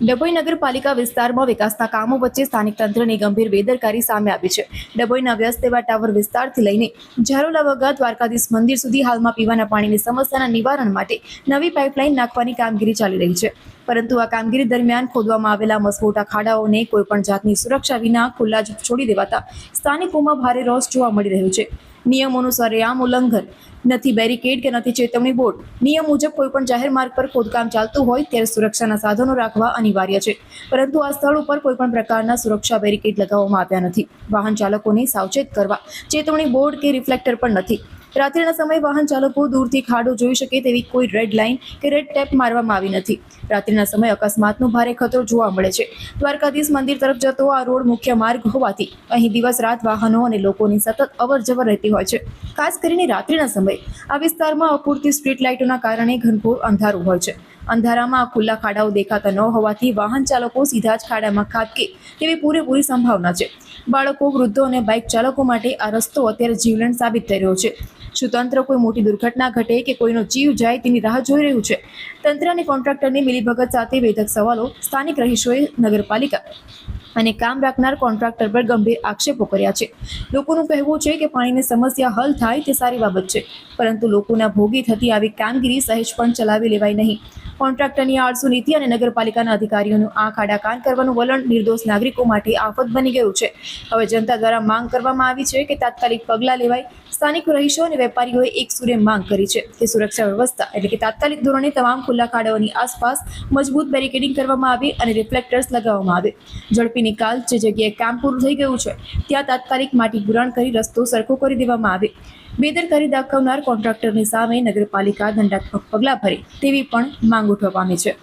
ડભોઈ નગરપાલિકા વિસ્તારમાં વિકાસના કામો વચ્ચે સ્થાનિક તંત્રની ગંભીર બેદરકારી સામે આવી છે। ડભોઈના વ્યસ્ત એવા ટાવર વિસ્તારથી લઈને ઝારોલા વગા દ્વારકાધીશ મંદિર સુધી હાલમાં પીવાના પાણીની સમસ્યાના નિવારણ માટે નવી પાઇપલાઇન નાખવાની કામગીરી ચાલી રહી છે, પરંતુ આ કામગીરી દરમિયાન ખોદવામાં આવેલા મસમોટા ખાડાઓને કોઈપણ જાતની સુરક્ષા વિના ખુલ્લા જ છોડી દેવાતા સ્થાનિકોમાં ભારે રોષ જોવા મળી રહ્યો છે। નિયમોનું સરેઆમ ઉલ્લંઘન, નથી બેરિકેડ કે નથી ચેતવણી બોર્ડ। નિયમ મુજબ કોઈપણ જાહેર માર્ગ પર ખોદકામ ચાલતું હોય ત્યારે સુરક્ષાના સાધનો રાખવા અનિવાર્ય છે, પરંતુ આ સ્થળ ઉપર કોઈપણ પ્રકારના સુરક્ષા બેરિકેડ લગાવવામાં આવ્યા નથી। વાહન ચાલકોને સાવચેત કરવા ચેતવણી બોર્ડ કે રિફ્લેક્ટર પણ નથી। રાત્રિના સમયે વાહન ચાલકો દૂરથી ખાડો જોઈ શકે તેવી કોઈ રેડ લાઇન કે રેડ ટેપ મારવામાં આવી નથી। રાત્રિના સમયે અકસ્માતનો ભારે ખતરો જોવા મળે છે। દ્વારકાધીશ મંદિર તરફ જતો આ રોડ મુખ્ય માર્ગ હોવાથી અહીં દિવસ રાત વાહનો અને લોકોની સતત અવરજવર રહેતી હોય છે। ખાસ કરીને રાત્રિના સમયે આ વિસ્તારમાં અપૂરતી સ્ટ્રીટ લાઇટોના કારણે ઘનઘોર અંધારું હોય છે। અંધારામાં આ ખુલ્લા ખાડાઓ દેખાતા ન હોવાથી વાહન ચાલકો સીધા જ ખાડામાં ખાબકે તેવી પૂરેપૂરી સંભાવના છે। બાળકો, વૃદ્ધો અને બાઇક ચાલકો માટે આ રસ્તો અત્યારે જીવલેણ સાબિત થઈ રહ્યો છે। શું તંત્ર કોઈ મોટી દુર્ઘટના ઘટે કે કોઈનો જીવ જાય તેની રાહ જોઈ રહ્યું છે? તંત્ર અને કોન્ટ્રાક્ટરની મિલીભગત સાથે વેધક સવાલો સ્થાનિક રહીશોએ નગરપાલિકા અને કામ રાખનાર કોન્ટ્રાક્ટર પર ગંભીર આક્ષેપો કર્યા છે। લોકોનું કહેવું છે કે પાણીની સમસ્યા હલ થાય તે સારી બાબત છે, પરંતુ લોકોના ભોગી થતી આવી કામગીરી સહેજ પણ ચલાવી લેવાય નહીં। કોન્ટ્રાક્ટરની આળસુ નીતિ અને નગરપાલિકાના અધિકારીઓનું આંખ આડા કાન કરવાનું વલણ નિર્દોષ નાગરિકો માટે આફત બની ગયું છે। હવે જનતા દ્વારા માંગ કરવામાં આવી છે કે તાત્કાલિક પગલાં લેવાય। સ્થાનિક રહીશો અને વેપારીઓએ એક સુરે માંગ કરી છે કે સુરક્ષા વ્યવસ્થા એટલે કે તાત્કાલિક ધોરણે તમામ ખુલ્લા ખાડાઓની આસપાસ મજબૂત બેરિકેડિંગ કરવામાં આવે અને રિફ્લેક્ટર્સ લગાવવામાં આવે। ઝડપી નિકાલ, જે જગ્યાએ કામ પૂરું થઈ ગયું છે ત્યાં તાત્કાલિક માટી પુરાણ કરી રસ્તો સરખો કરી દેવામાં આવે। બેદરકારી દાખવનાર કોન્ટ્રાક્ટરની સામે નગરપાલિકા દંડાત્મક પગલાં ભરે તેવી પણ માંગ ઉઠવા પામી છે।